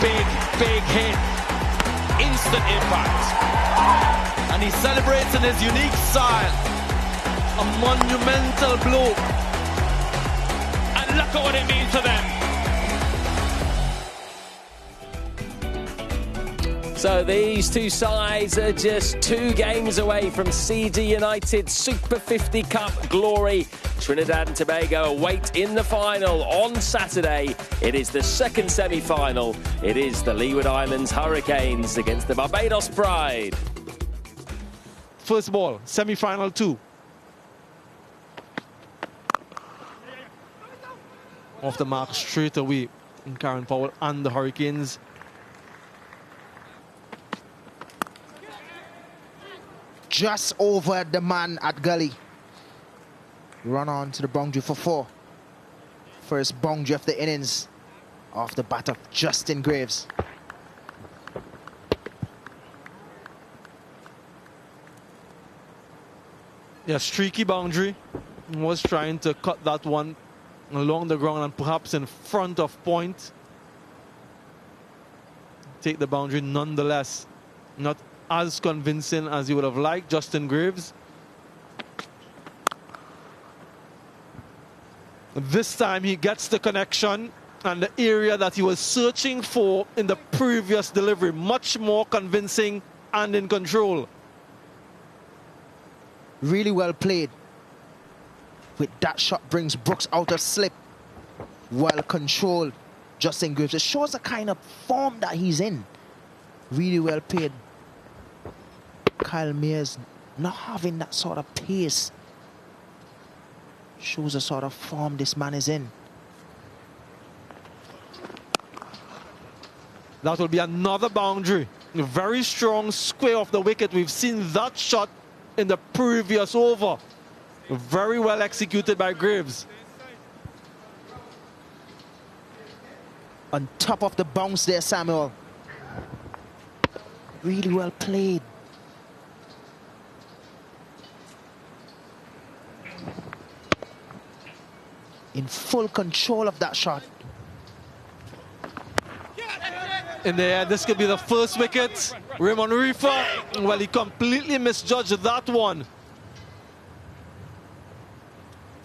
big hit. Instant impact. And he celebrates in his unique style. A monumental blow. And look at what it means to them. So these two sides are just 2 games away from CD United Super 50 Cup glory. Trinidad and Tobago await in the final on Saturday. It is the second semi-final. It is the Leeward Islands Hurricanes against the Barbados Pride. First ball, semi-final 2. Off the mark straight away in Karen Powell and the Hurricanes. Just over the man at gully. Run on to the boundary for 4. First boundary of the innings off the bat of Justin Graves. Yeah, streaky boundary. Was trying to cut that one along the ground and perhaps in front of point. Take the boundary nonetheless. Not as convincing as you would have liked, Justin Graves. This time he gets the connection and the area that he was searching for in the previous delivery. Much more convincing and in control. Really well played. With that shot brings Brooks out of slip. Well controlled, Justin Graves. It shows the kind of form that he's in. Really well played. Kyle Mears not having that sort of pace. Shows the sort of form this man is in. That will be another boundary. A very strong square of the wicket. We've seen that shot in the previous over. Very well executed by Graves. On top of the bounce there, Samuel. Really well played. In full control of that shot. In the air, this could be the first wicket. Raymond Reefer, well, he completely misjudged that one.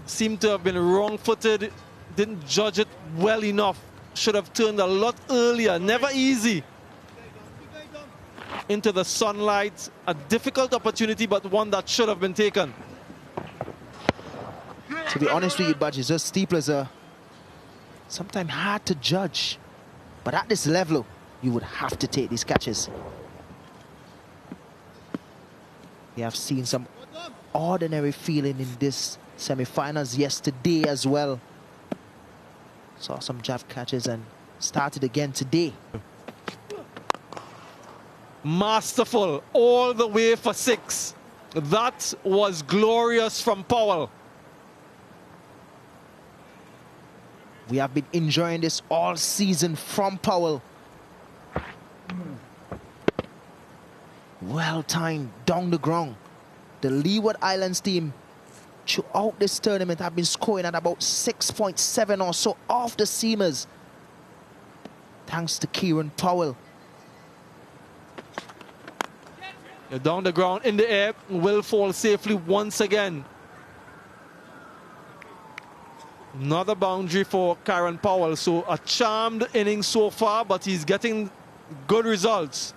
Seemed to have been wrong-footed, didn't judge it well enough. Should have turned a lot earlier, never easy. Into the sunlight, a difficult opportunity, but one that should have been taken. To be honest with you, Budge, those steeplers are sometimes hard to judge. But at this level, you would have to take these catches. We have seen some ordinary feeling in this semi-finals yesterday as well. Saw some jab catches and started again today. Masterful, all the way for 6. That was glorious from Powell. We have been enjoying this all season from Powell. Well timed down the ground. The Leeward Islands team throughout this tournament have been scoring at about 6.7 or so off the seamers. Thanks to Kieran Powell. Down the ground, in the air, will fall safely once again. Another boundary for Kieran Powell. So a charmed inning so far, but he's getting good results.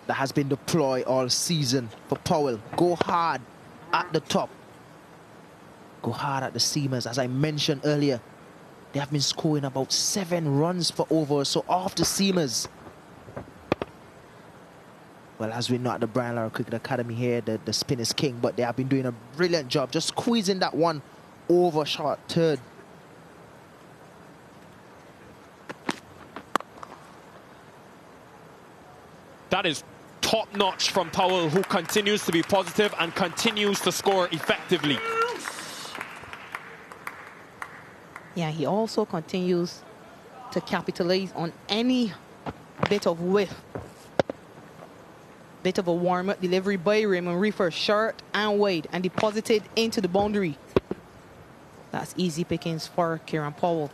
That has been the ploy all season for Powell. Go hard at the top. Go hard at the seamers. As I mentioned earlier, they have been scoring about 7 runs per over. So off the seamers. Well, as we know at the Brian Lara Cricket Academy here, the spin is king, but they have been doing a brilliant job just squeezing that one over short third. That is top-notch from Powell, who continues to be positive and continues to score effectively. Yeah, he also continues to capitalize on any bit of whiff. Bit of a warm-up delivery by Raymond Reefer, short and wide, and deposited into the boundary. That's easy pickings for Kieran Powell.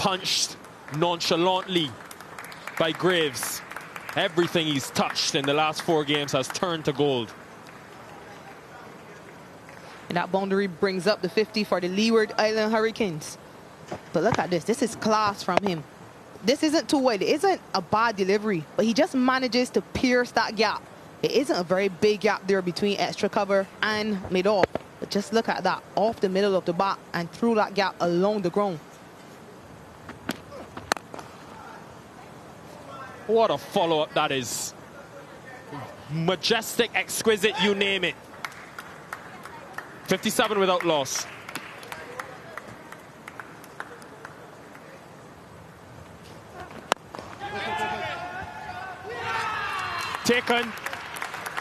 punched nonchalantly by Graves. Everything he's touched in the last 4 games has turned to gold. And that boundary brings up the 50 for the Leeward Island Hurricanes. But look at this. This is class from him. This isn't too wide. It isn't a bad delivery, but he just manages to pierce that gap. It isn't a very big gap there between extra cover and mid-off. But just look at that. Off the middle of the bat and through that gap along the ground. What a follow-up that is. Majestic, exquisite, you name it. 57 without loss. Taken.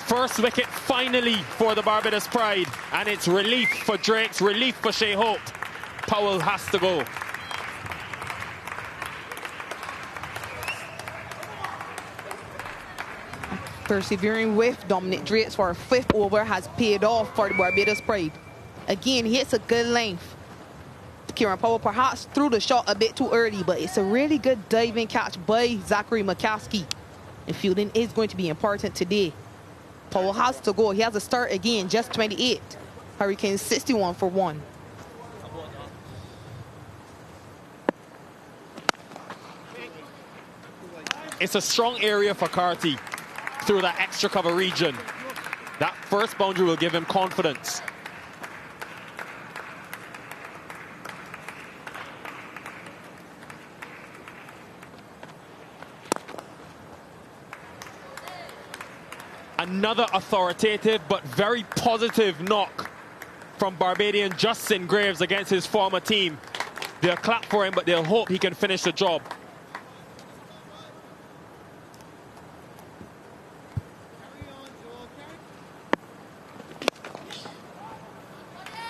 First wicket finally for the Barbados Pride. And it's relief for Drakes, relief for Shea Hope. Powell has to go. Persevering with Dominic Drakes for a 5th over has paid off for the Barbados Pride. Again, he hits a good length. Kieran Powell perhaps threw the shot a bit too early, but it's a really good diving catch by Zachary McCaskey. And fielding is going to be important today. Powell has to go. He has a start again, just 28. Hurricanes 61 for 1. It's a strong area for Carty through that extra cover region. That first boundary will give him confidence. Another authoritative but very positive knock from Barbadian Justin Graves against his former team. They'll clap for him, but they'll hope he can finish the job.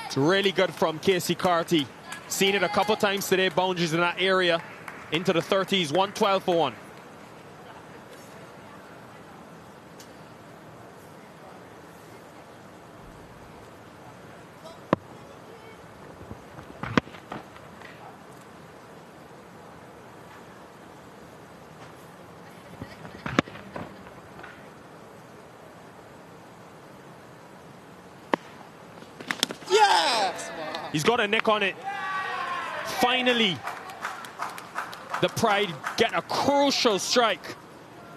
It's really good from Casey Carty. Seen it a couple times today, boundaries in that area. Into the 30s, 112 for 1. He's got a nick on it. Finally, the Pride get a crucial strike.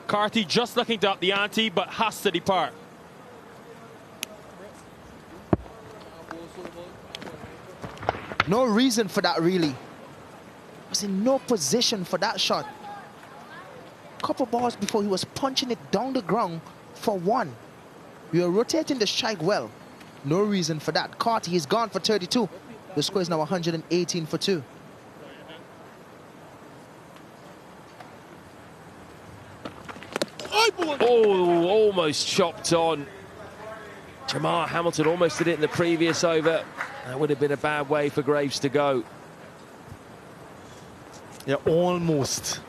Carty just looking to up the ante, but has to depart. No reason for that, really. Was in no position for that shot. Couple balls before he was punching it down the ground for 1. We are rotating the strike well. No reason for that. Carty is gone for 32. The score is now 118 for 2. Oh, almost chopped on. Jamar Hamilton almost did it in the previous over. That would have been a bad way for Graves to go. Yeah, almost.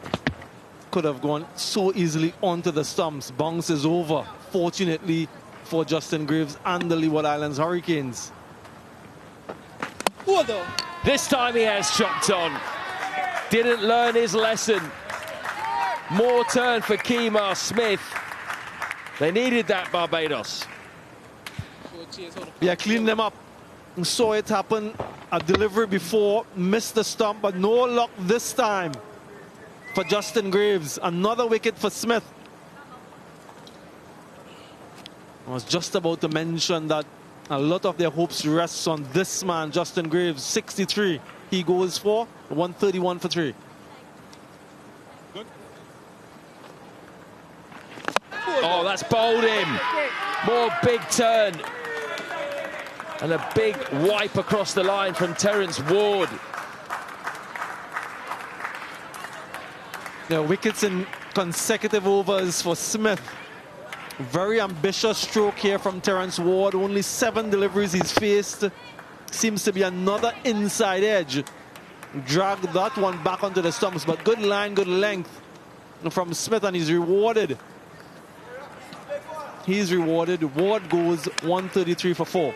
Could have gone so easily onto the stumps. Bounces over, fortunately, for Justin Graves and the Leeward Islands Hurricanes. This time he has chopped on. Didn't learn his lesson. More turn for Kemar Smith. They needed that, Barbados. Yeah, cleaned them up. Saw it happen. A delivery before, missed the stump, but no luck this time for Justin Graves. Another wicket for Smith. I was just about to mention that a lot of their hopes rests on this man, Justin Graves. 63 he goes for, 131 for 3. Oh, that's bowled him. More big turn. And a big wipe across the line from Terence Ward. Now, wickets in consecutive overs for Smith. Very ambitious stroke here from Terence Ward. Only 7 deliveries he's faced. Seems to be another inside edge. Dragged that one back onto the stumps, but good line, good length from Smith, and he's rewarded. He's rewarded. Ward goes 133 for 4.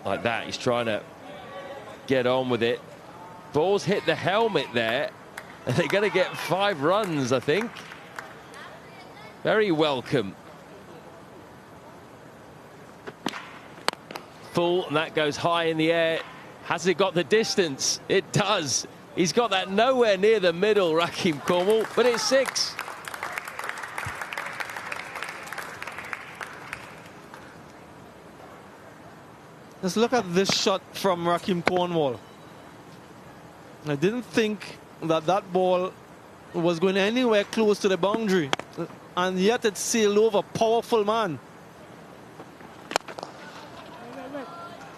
like that. He's trying to get on with it. Ball's hit the helmet there. And they're going to get 5 runs, I think. Very welcome. Full, and that goes high in the air. Has it got the distance? It does. He's got that nowhere near the middle, Raheem Cornwall, but it's 6. Let's look at this shot from Raheem Cornwall. I didn't think that ball was going anywhere close to the boundary, and yet it sailed over. Powerful man.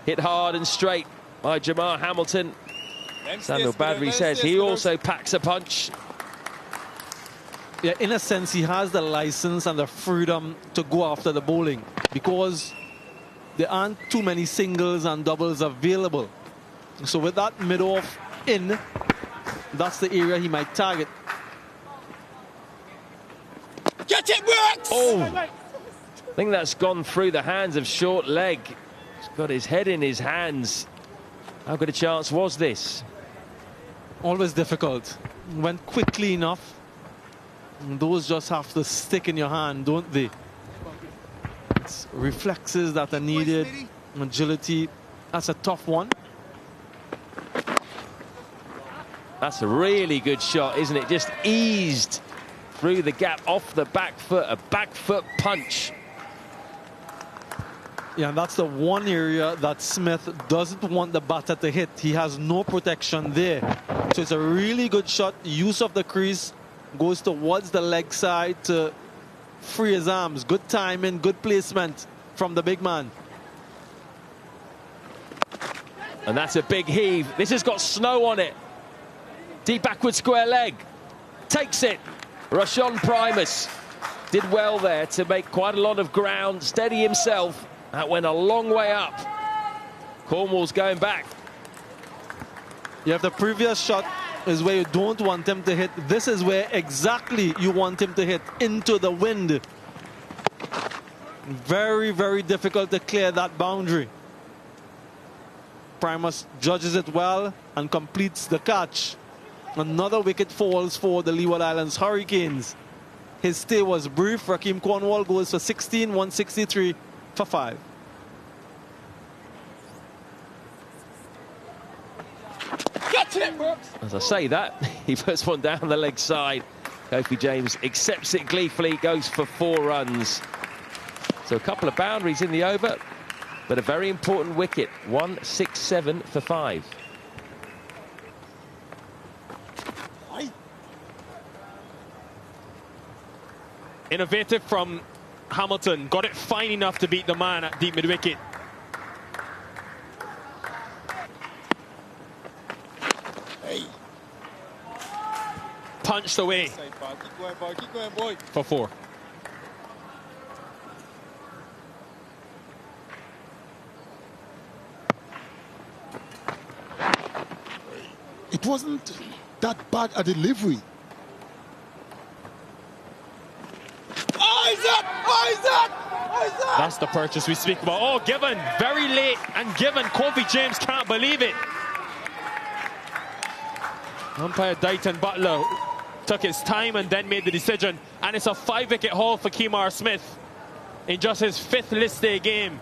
Hit hard and straight by Jamar Hamilton. Samuel Badri says he also packs a punch. Yeah, in a sense, he has the license and the freedom to go after the bowling because there aren't too many singles and doubles available. So with that mid-off in, that's the area he might target. Get it, Brooks! Oh, I think that's gone through the hands of short leg. He's got his head in his hands. How good a chance was this? Always difficult. Went quickly enough. And those just have to stick in your hand, don't they? It's reflexes that are needed, agility. That's a tough one. That's a really good shot, isn't it? Just eased through the gap off the back foot, a back foot punch. Yeah, and that's the one area that Smith doesn't want the batter to hit. He has no protection there. So it's a really good shot. Use of the crease, goes towards the leg side to free his arms. Good timing, good placement from the big man. And that's a big heave. This has got snow on it. Deep backward square leg. Takes it. Rashawn Primus did well there to make quite a lot of ground, steady himself. That went a long way up. Cornwall's going back. You have the previous shot is where you don't want him to hit. This is where exactly you want him to hit, into the wind. Very, very difficult to clear that boundary. Primus judges it well and completes the catch. Another wicket falls for the Leeward Islands Hurricanes. His stay was brief. Raheem Cornwall goes for 16, 163 for 5. As I say that, he puts one down the leg side. Kofi James accepts it gleefully, goes for 4 runs. So a couple of boundaries in the over, but a very important wicket. 167 for 5. Innovative from Hamilton. Got it fine enough to beat the man at deep mid-wicket. Punched away for 4. It wasn't that bad a delivery. That's the purchase we speak about. Oh, given very late and given. Kofi James can't believe it. Umpire Dighton Butler took his time and then made the decision. And it's a 5-wicket haul for Kemar Smith in just his 5th list day game.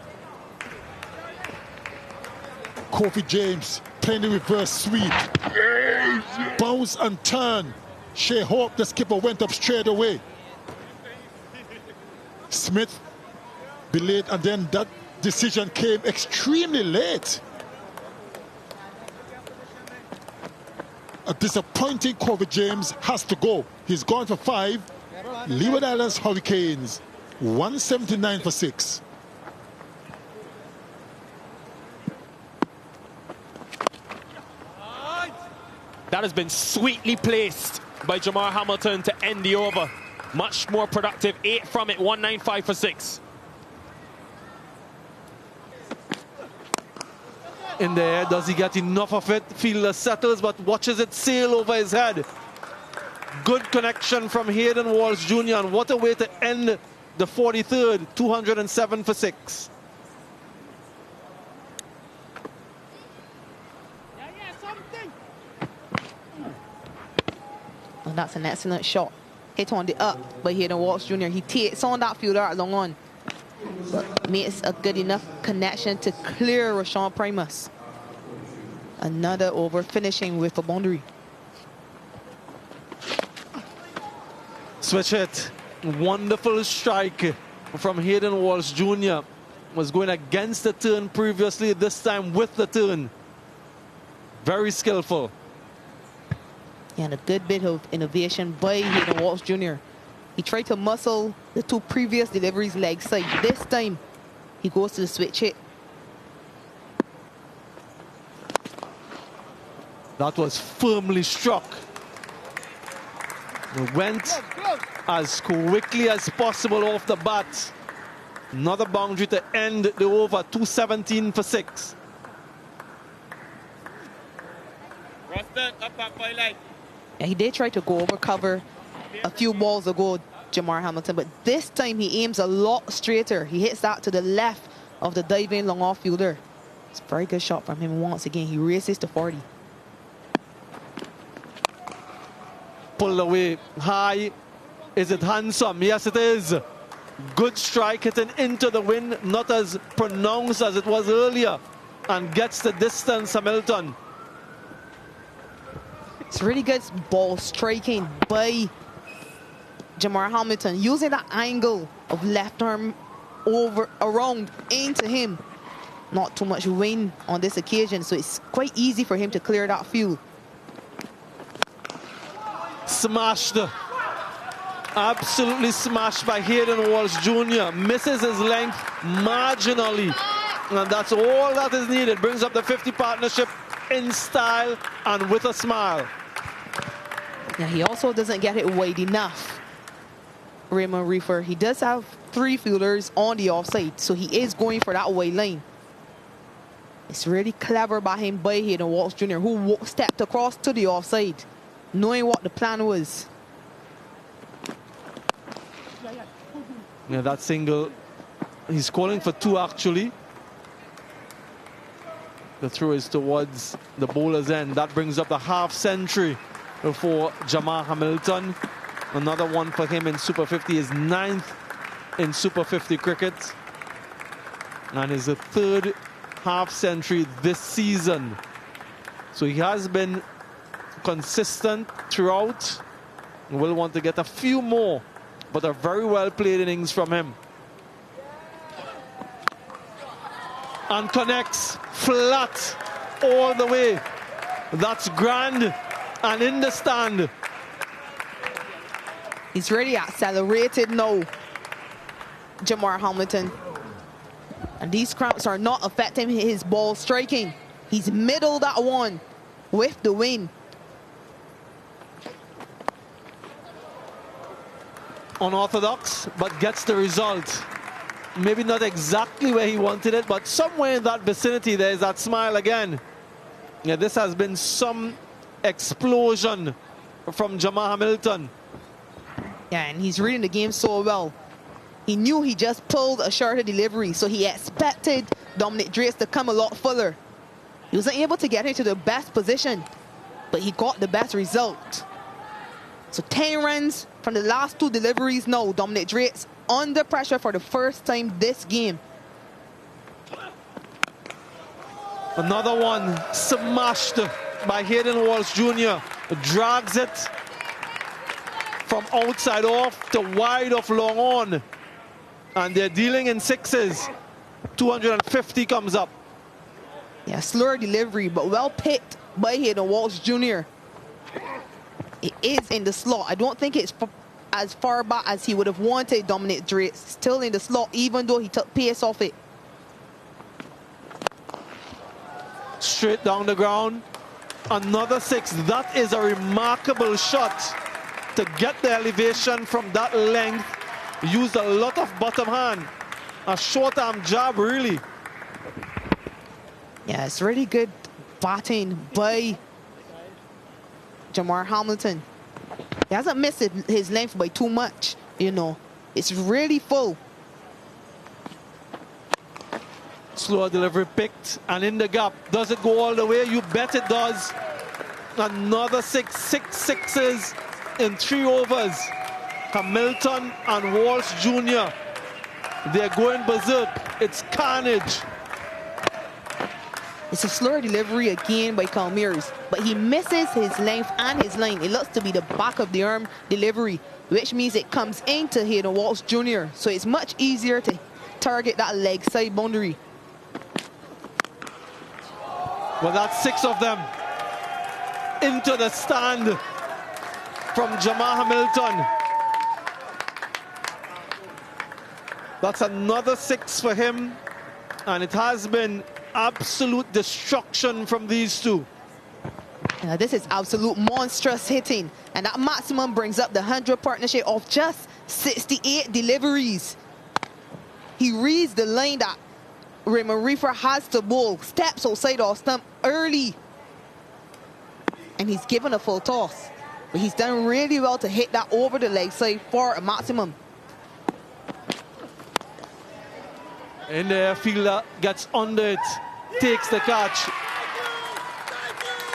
Kofi James playing the reverse sweep. Bounce and turn. Shea Hope, the skipper, went up straight away. Smith delayed, and then that decision came extremely late. A disappointing Kofi James has to go. He's gone for 5. Leeward Islands Hurricanes, 179 for 6. That has been sweetly placed by Jamar Hamilton to end the over. Much more productive. 8 from it, 195 for 6. In the air, does he get enough of it? Fielder settles but watches it sail over his head. Good connection from Hayden Walsh Jr. and what a way to end the 43rd. 207 for 6. And that's an excellent shot. Hit on the up by Hayden Walsh Jr. He takes on that fielder long on, but makes a good enough connection to clear Rashawn Primus. Another over, finishing with a boundary. Switch hit. Wonderful strike from Hayden Walsh Jr. Was going against the turn previously, this time with the turn. Very skillful. And a good bit of innovation by Hayden Walsh Jr. He tried to muscle the two previous deliveries leg side. This time, he goes to the switch hit. That was firmly struck. It went as quickly as possible off the bat. Another boundary to end the over, 217 for 6. And he did try to go over cover a few balls ago, Jamar Hamilton, but this time he aims a lot straighter. He hits that to the left of the diving long off fielder. It's a very good shot from him. Once again, he races to 40. Pulled away high. Is it handsome? Yes, it is. Good strike hitting into the wind, not as pronounced as it was earlier, and gets the distance, Hamilton. It's really good ball striking by Jamar Hamilton, using that angle of left arm over around into him. Not too much wind on this occasion, so it's quite easy for him to clear that field. Smashed. Absolutely smashed by Hayden Walsh Jr. Misses his length marginally. And that's all that is needed. Brings up the 50 partnership in style and with a smile. Yeah, he also doesn't get it wide enough, Raymond Reefer. He does have 3 fielders on the offside, so he is going for that wide line. It's really clever by him by Hayden Walsh Jr., who stepped across to the offside, knowing what the plan was. Yeah, that single, he's calling for 2 actually. The throw is towards the bowler's end. That brings up the half century for Jamar Hamilton. Another one for him in Super 50, his 9th in Super 50 cricket. And is the 3rd half century this season. So he has been consistent throughout. We'll want to get a few more, but a very well played innings from him. And connects flat all the way. That's grand and in the stand. He's really accelerated now, Jamar Hamilton. And these cramps are not affecting his ball striking. He's middled that one with the wind. Unorthodox, but gets the result. Maybe not exactly where he wanted it, but somewhere in that vicinity there is that smile again. Yeah, this has been some explosion from Jamar Hamilton. Yeah, and he's reading the game so well. He knew he just pulled a shorter delivery, so he expected Dominic Drace to come a lot further. He wasn't able to get into the best position, but he got the best result. So 10 runs from the last 2 deliveries now. Dominic Drace under pressure for the first time this game. Another one smashed by Hayden Walsh Jr. Drags it from outside off to wide of long on. And they're dealing in 6s. 250 comes up. Yeah, slower delivery, but well picked by Hayden Walsh Jr. It is in the slot. I don't think it's as far back as he would have wanted. Dominic Drace still in the slot, even though he took pace off it. Straight down the ground. Another 6. That is a remarkable shot to get the elevation from that length. Used a lot of bottom hand. A short arm jab, really. Yeah, it's really good batting by Jamar Hamilton. He hasn't missed his length by too much, you know. It's really full. slower delivery picked and in the gap. Does it go all the way? You bet it does. Another six sixes in 3 overs. Hamilton and Walsh Jr. They're going berserk. It's carnage. It's a slower delivery again by Calmiers, but he misses his length and his line. It looks to be the back of the arm delivery, which means it comes into Hayden Walsh Jr. So it's much easier to target that leg side boundary. Well, that's 6 of them into the stand from Jamal Hamilton. That's another 6 for him, and it has been absolute destruction from these two. This is absolute monstrous hitting, and that maximum brings up the 100 partnership of just 68 deliveries. He reads the line that Raymond Reefer has to bowl, steps outside off stump early, and he's given a full toss. But he's done really well to hit that over the leg side for a maximum. In there, fielder gets under it, takes the catch.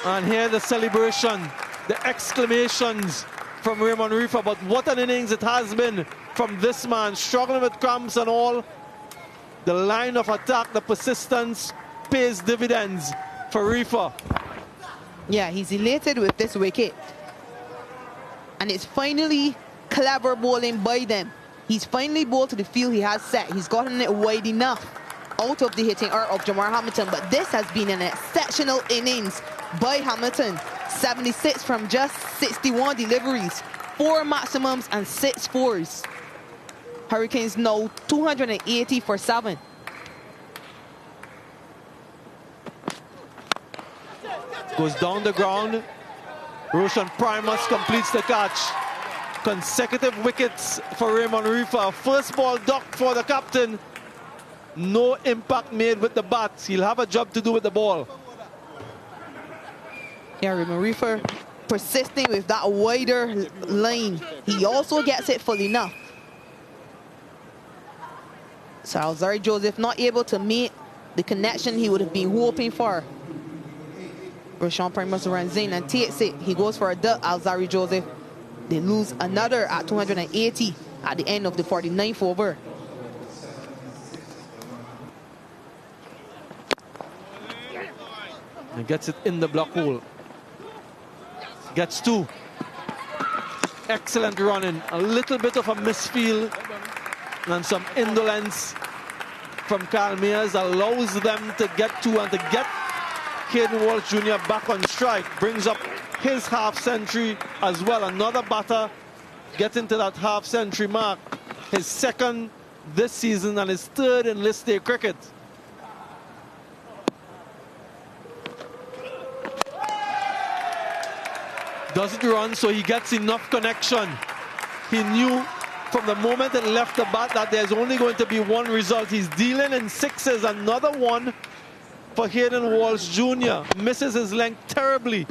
And here the celebration, the exclamations from Raymond Reefer. But what an innings it has been from this man, struggling with cramps and all. The line of attack, the persistence pays dividends for Reefer. Yeah, he's elated with this wicket. And it's finally clever bowling by them. He's finally bowled to the field he has set. He's gotten it wide enough out of the hitting arc of Jamar Hamilton. But this has been an exceptional innings by Hamilton. 76 from just 61 deliveries, 4 maximums and 6 fours. Hurricanes now 280 for 7. Goes down the ground. Roshan Primus completes the catch. Consecutive wickets for Raymond Reefer. First ball ducked for the captain. No impact made with the bat. He'll have a job to do with the ball. Yeah, Raymond Reefer persisting with that wider line. He also gets it full enough. So Alzari Joseph not able to make the connection he would have been hoping for. Roshan Primus runs in and takes it. He goes for a duck, Alzari Joseph. They lose another at 280 at the end of the 49th over. And gets it in the block hole. Gets 2. Excellent running. A little bit of a misfield and some indolence from Calmiers allows them to get 2 and to get Hayden Walsh Jr. back on strike. Brings up his half-century as well. Another batter getting to that half-century mark. His 2nd this season and his 3rd in list day cricket. Doesn't run, so he gets enough connection. He knew from the moment it left the bat that there's only going to be one result. He's dealing in 6s. Another one for Hayden Walsh Jr. Misses his length terribly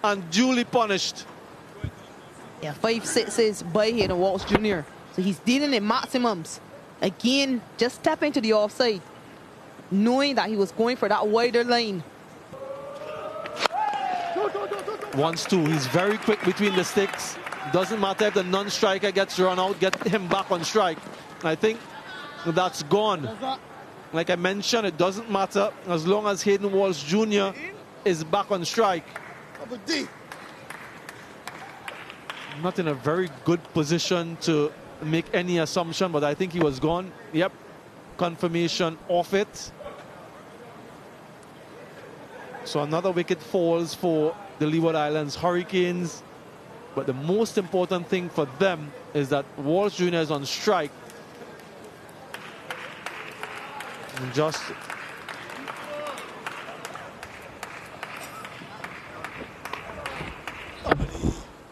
and duly punished. Yeah, 5 6s by Hayden Walsh Jr. So he's dealing in maximums. Again, just stepping to the offside, knowing that he was going for that wider line. Wants to. He's very quick between the sticks. Doesn't matter if the non-striker gets run out, get him back on strike. I think that's gone. Like I mentioned, it doesn't matter as long as Hayden Walsh Jr. is back on strike. Not in a very good position to make any assumption, but I think he was gone. Yep, confirmation off it. So another wicket falls for the Leeward Islands Hurricanes. But the most important thing for them is that Walsh Jr. is on strike. And just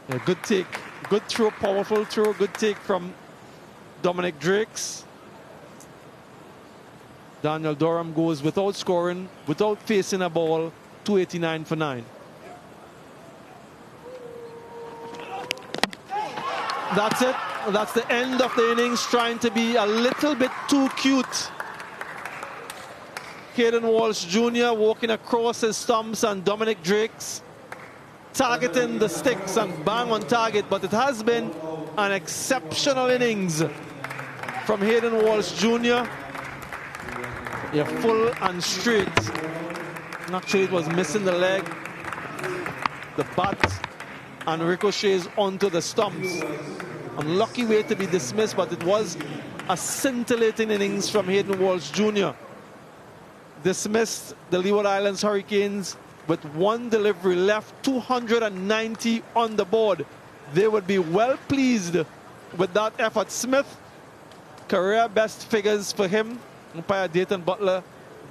a good take, good throw, powerful throw, good take from Dominic Drakes. Daniel Durham goes without scoring, without facing a ball, 289 for 9. That's it. That's the end of the innings, trying to be a little bit too cute Hayden Walsh Jr. walking across his stumps and Dominic Drake's targeting the sticks and bang on target, but it has been an exceptional innings from Hayden Walsh Jr. Yeah, full and straight. Actually, it was missing the leg, the bat, and ricochets onto the stumps. Unlucky way to be dismissed, but it was a scintillating innings from Hayden Walsh Jr. Dismissed the Leeward Islands Hurricanes with one delivery left, 290 on the board. They would be well pleased with that effort. Smith, career best figures for him. Umpire Dayton Butler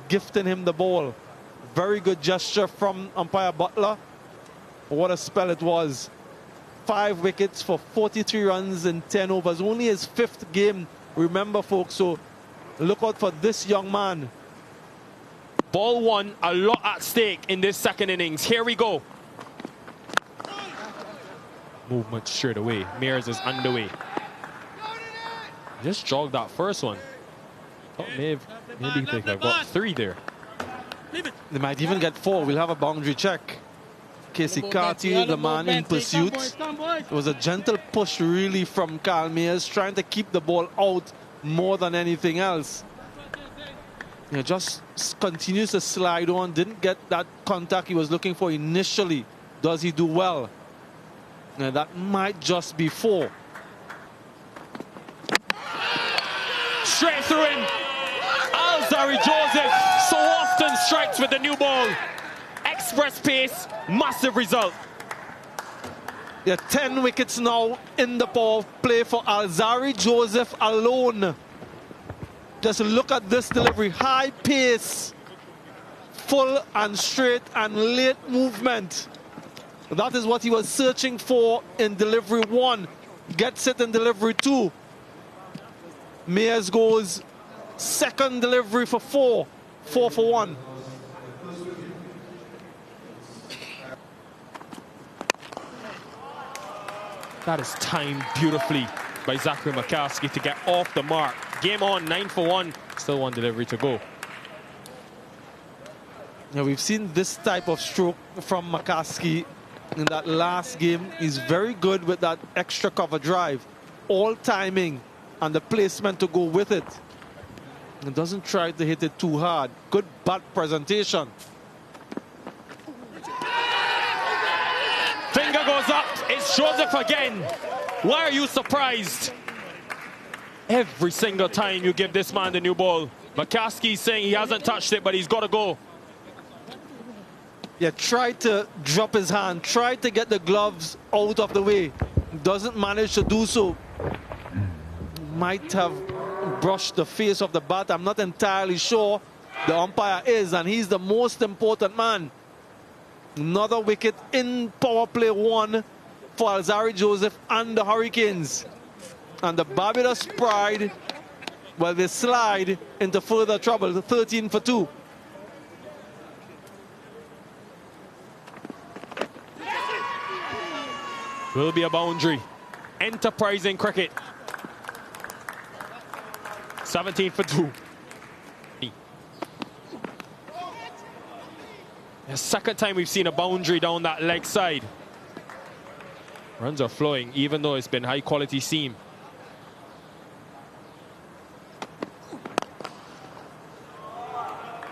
gifting him the ball. Very good gesture from umpire Butler. What a spell it was. 5 wickets for 43 runs in 10 overs. Only his 5th game, remember, folks, so look out for this young man. Ball 1, a lot at stake in this second innings. Here we go. Movement straight away. Mears is underway. Just jogged that first one. Thought maybe they could have got 3 there. They might even get 4. We'll have a boundary check. Casey Cartier, the man in pursuit. It was a gentle push really from Kyle Mears, trying to keep the ball out more than anything else. You know, just continues to slide on, didn't get that contact he was looking for initially. Does he do well? Now, that might just be 4. Straight through him. Alzari Joseph so often strikes with the new ball. Express pace, massive result. Yeah, 10 wickets now in the power play for Alzari Joseph alone. Just look at this delivery. High pace, full and straight and late movement. That is what he was searching for in delivery 1. Gets it in delivery 2. Mears goes second delivery for 4. 4 for 1. That is timed beautifully by Zachary McCaskey to get off the mark. Game on, 9 for 1. Still 1 delivery to go. Now, we've seen this type of stroke from McCaskey in that last game. He's very good with that extra cover drive. All timing and the placement to go with it. And doesn't try to hit it too hard. Good bat presentation. Finger goes up. It's Joseph again. Why are you surprised? Every single time you give this man the new ball. McCaskey's saying he hasn't touched it, but he's got to go. Yeah, tried to drop his hand, tried to get the gloves out of the way. Doesn't manage to do so. Might have brushed the face of the bat. I'm not entirely sure. The umpire is, and he's the most important man. Another wicket in power play 1 for Alzari Joseph and the Hurricanes. And the Barbados Pride, well, they slide into further trouble. 13 for 2. Will be a boundary. Enterprising cricket. 17 for 2. The second time we've seen a boundary down that leg side. Runs are flowing, even though it's been high quality seam.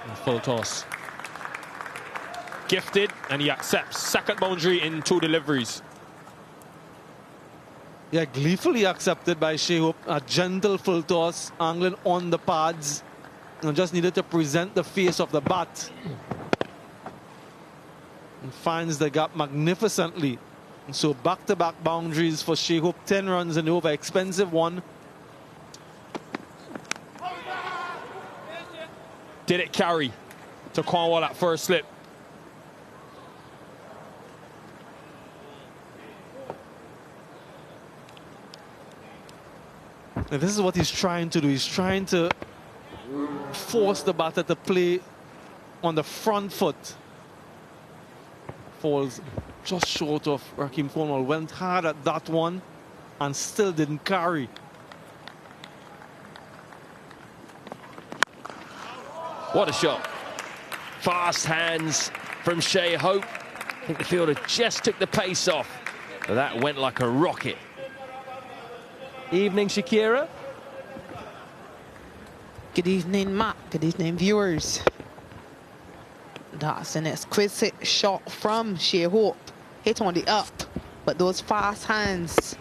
And full toss. Gifted, and he accepts. Second boundary in 2 deliveries. Yeah, gleefully accepted by Shea Hope. A gentle full toss, angling on the pads. And just needed to present the face of the bat. And finds the gap magnificently. And so back-to-back boundaries for Shea Hope. 10 runs in the over, expensive one. Did it carry to Cornwall at first slip? And this is what he's trying to do. He's trying to force the batter to play on the front foot. Falls just short of Raheem Cornwall. Went hard at that one and still didn't carry. What a shot. fast hands from Shea Hope. I think the fielder just took the pace off, but that went like a rocket. Evening, Shakira. Good evening, Matt. Good evening, viewers. That's an exquisite shot from Shea Hope. Hit on the up, but those fast hands.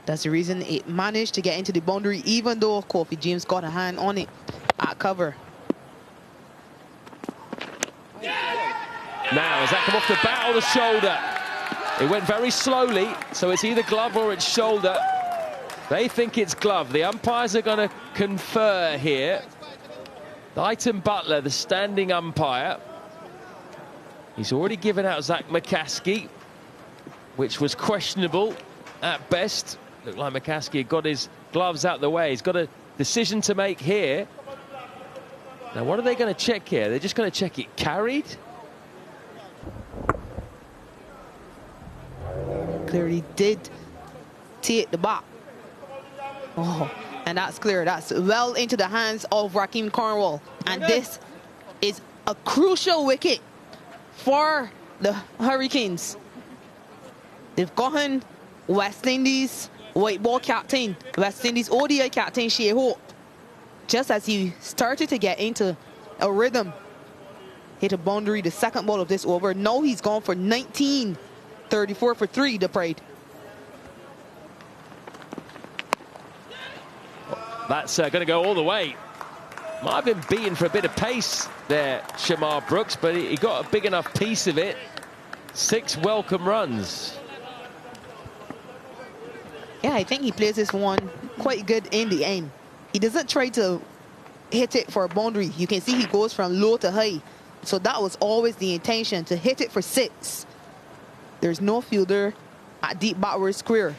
That's the reason it managed to get into the boundary, even though Kofi James got a hand on it at cover. Now, has that come off the bat or the shoulder? It went very slowly, so it's either glove or it's shoulder. They think it's glove. The umpires are going to confer here. Leighton Butler, the standing umpire, he's already given out Zach McCaskey, which was questionable at best. Looked like McCaskey had got his gloves out the way. He's got a decision to make here. Now, what are they going to check here? They're just going to check it carried. Clearly did take the bat. Oh, and that's clear. That's well into the hands of Raheem Cornwall. And this is a crucial wicket for the Hurricanes. They've gotten West Indies white ball captain, West Indies ODI captain Shea Hope, just as he started to get into a rhythm. Hit a boundary, the second ball of this over. Now he's gone for 19. 34 for 3, the Pride. That's going to go all the way. Might have been beaten for a bit of pace there, Shamar Brooks, but he got a big enough piece of it. 6 welcome runs. Yeah, I think he plays this one quite good in the end. He doesn't try to hit it for a boundary. You can see he goes from low to high. So that was always the intention, to hit it for 6. There's no fielder at deep backward square.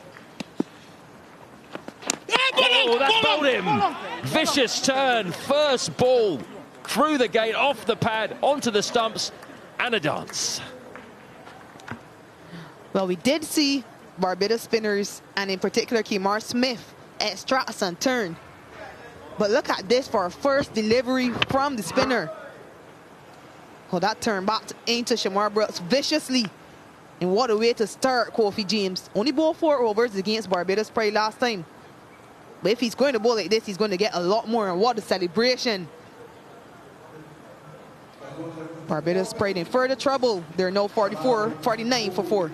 Oh, that bowled him. Vicious turn. First ball through the gate, off the pad, onto the stumps, and a dance. Well, we did see Barbados spinners, and in particular Kemar Smith, extract some turn. But look at this for a first delivery from the spinner. Oh, that turned back into Shamar Brooks viciously. And what a way to start Kofi James. Only bowled 4 overs against Barbados Pride last time. But if he's going to bowl like this, he's going to get a lot more. And what a celebration. Barbados Pride in further trouble. They're now 49 for 4.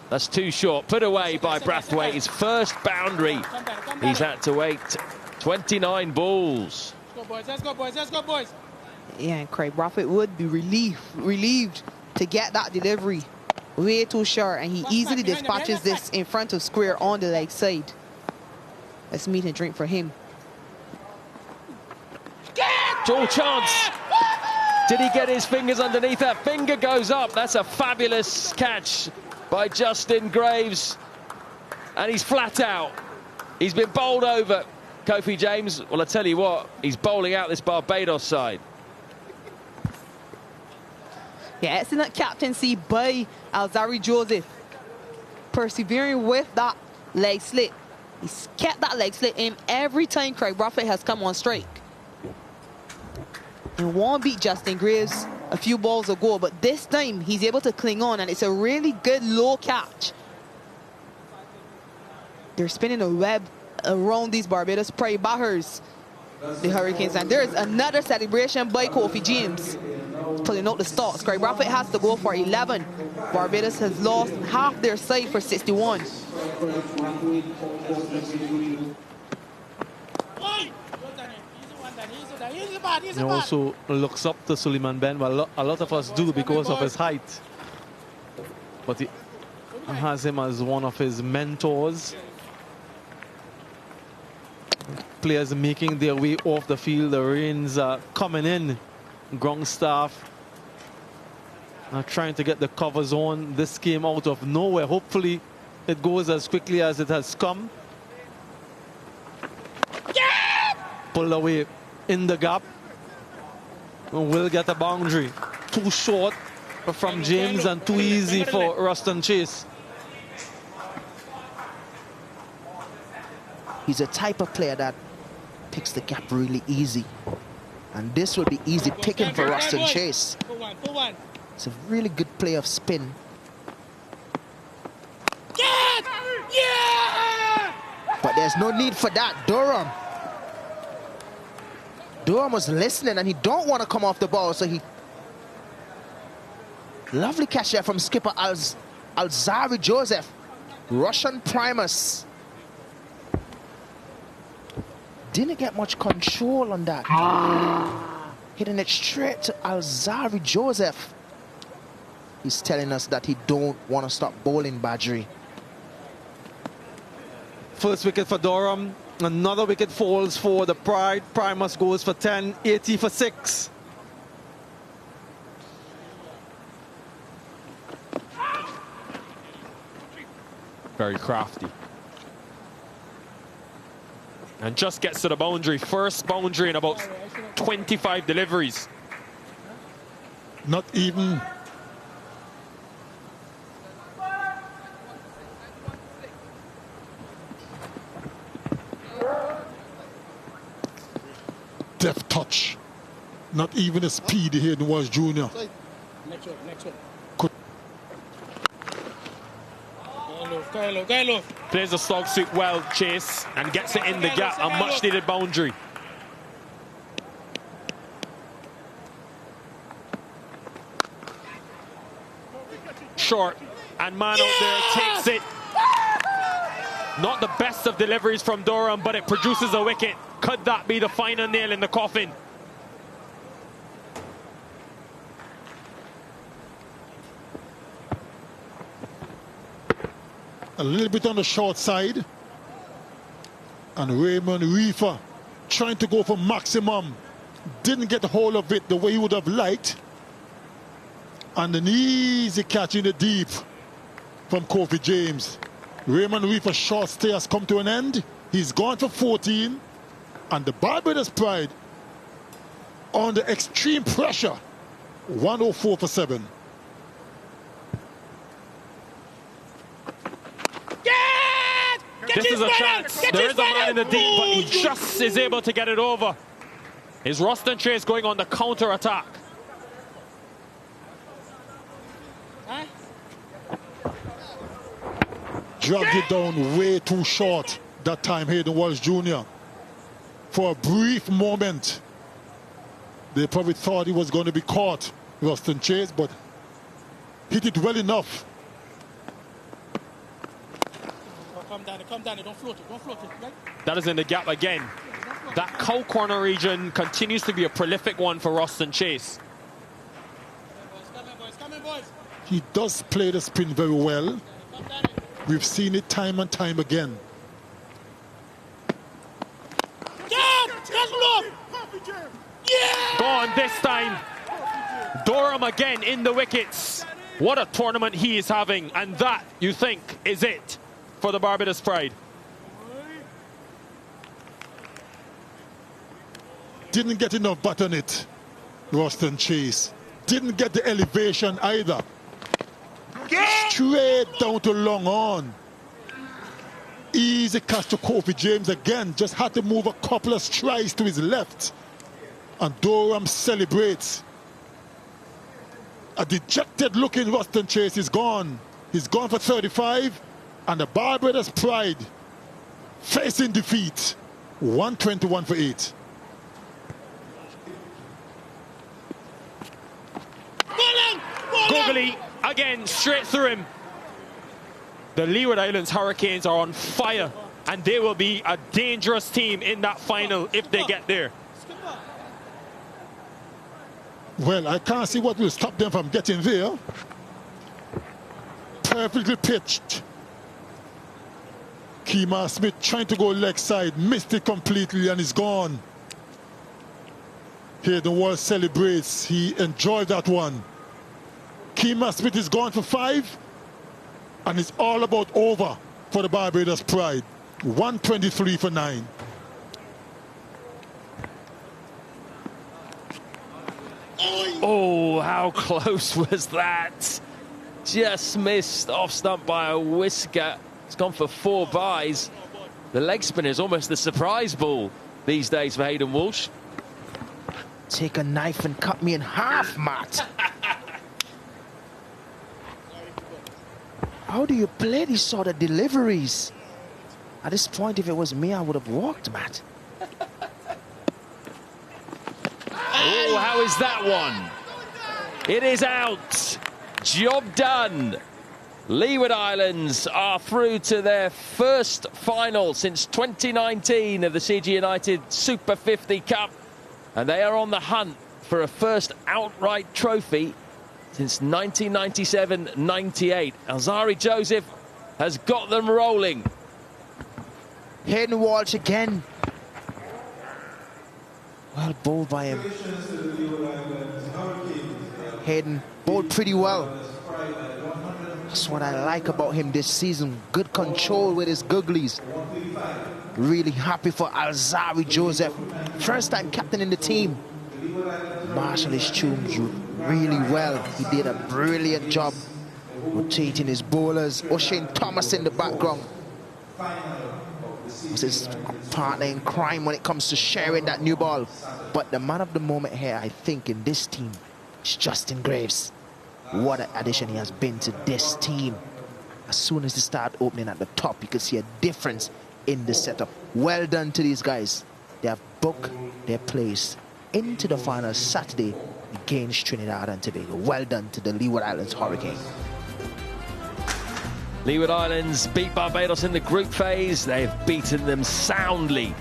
That's too short. Put away by Brathwaite. His first boundary. He's had to wait 29 balls. Let's go, boys. Let's go, boys. Let's go, boys. Yeah, and Craig Brathwaite would be relieved to get that delivery. Way too short, and he easily dispatches this in front of square on the leg side. Let's meet and drink for him. All chance. Did he get his fingers underneath that? Finger goes up. That's a fabulous catch by Justin Graves. And he's flat out. He's been bowled over. Kofi James, well, I tell you what, he's bowling out this Barbados side. Yeah, excellent captaincy by Alzari Joseph. Persevering with that leg slip. He's kept that leg slip in every time Craig Brathwaite has come on strike. And one beat Justin Graves a few balls ago, but this time he's able to cling on, and it's a really good low catch. They're spinning a web around these Barbados Pride batters, the Hurricanes, and there's another celebration by Kofi James. Pulling out the stalks. Craig Brathwaite has to go for 11. Barbados has lost half their side for 61. He also looks up to Suleiman Ben. Well, a lot of us do because of his height. But he has him as one of his mentors. Players making their way off the field. The rains are coming in. Ground staff are trying to get the covers on. This came out of nowhere. Hopefully it goes as quickly as it has come. Pulled away in the gap. And will get a boundary. Too short from James and too easy for Ruston Chase. He's a type of player that picks the gap really easy. And this will be easy picking for Ruston Chase. Pull one. It's a really good play of spin. Yeah! But there's no need for that. Durham was listening and he don't want to come off the ball, so he... Lovely catch there from skipper Alzari Joseph. Russian Primus. Didn't get much control on that. Hitting it straight to Alzari Joseph. He's telling us that he don't want to stop bowling Badri. First wicket for Durham. Another wicket falls for the Pride. Primus goes for 10, 80 for 6. Very crafty. And just gets to the boundary. First boundary in about 25 deliveries. Not even deft touch. Not even a speedy here in Walsh Jr. Next one. Could Go low. Plays the slog suit well, Chase, and gets it in the gap. A much needed boundary. Short, and man out there takes it. Not the best of deliveries from Durham, but it produces a wicket. Could that be the final nail in the coffin? a little bit on the short side. And Raymond Reefer trying to go for maximum. Didn't get a hold of it the way he would have liked. And an easy catch in the deep from Kofi James. Raymond Reefer's short stay has come to an end. He's gone for 14. And the Barbados Pride, under extreme pressure, 104 for 7. This is a chance. There is a man in the deep, but he just is able to get it over. Is Ruston Chase going on the counter attack? Dragged it down way too short that time, Hayden Walsh Jr. For a brief moment, they probably thought he was going to be caught, Ruston Chase, but hit it well enough. Come down, don't float it, right? That is in the gap again. That cow corner region continues to be a prolific one for Ruston Chase. Come in, boys. He does play the spin very well. We've seen it time and time again. Gone this time. Durham again in the wickets. What a tournament he is having, and that, you think, is it for the Barbados Pride. Didn't get enough butt on it, Ruston Chase. Didn't get the elevation either. Straight down to long on. Easy catch to Kofi James again. Just had to move a couple of strides to his left. And Durham celebrates. A dejected looking Ruston Chase is gone. He's gone for 35. And the Barbados Pride facing defeat. 121 for 8. Googly again, straight through him. The Leeward Islands Hurricanes are on fire, and they will be a dangerous team in that final if they get there. Well, I can't see what will stop them from getting there. Perfectly pitched. Kemar Smith trying to go leg side, missed it completely and is gone. Here the world celebrates. He enjoyed that one. Kemar Smith is gone for 5, and it's all about over for the Barbados Pride. 123 for 9. Oh, how close was that? Just missed off stump by a whisker. It's gone for 4 byes. The leg spin is almost the surprise ball these days for Hayden Walsh. Take a knife and cut me in half, Matt. How do you play these sort of deliveries? At this point, if it was me, I would have walked, Matt. Oh, how is that one? It is out. Job done. Leeward Islands are through to their first final since 2019 of the CG United Super 50 Cup. And they are on the hunt for a first outright trophy since 1997-98. Alzari Joseph has got them rolling. Hayden Walsh again. Well bowled by him. Hayden bowled pretty well. That's what I like about him this season. Good control with his googlies. Really happy for Alzari Joseph. First time captain in the team. Marshall his tunes really well. He did a brilliant job rotating his bowlers. O'Shane Thomas in the background was his partner in crime when it comes to sharing that new ball. But the man of the moment here, I think, in this team is Justin Graves. What an addition he has been to this team. As soon as they start opening at the top, you can see a difference in the setup. Well done to these guys. They have booked their place into the final Saturday against Trinidad and Tobago. Well done to the Leeward Islands Hurricane. Leeward Islands beat Barbados in the group phase. They've beaten them soundly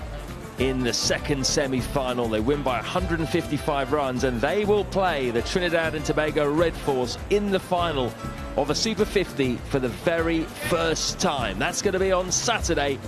in the second semi-final. They win by 155 runs, and they will play the Trinidad and Tobago Red Force in the final of a Super 50 for the very first time. That's going to be on Saturday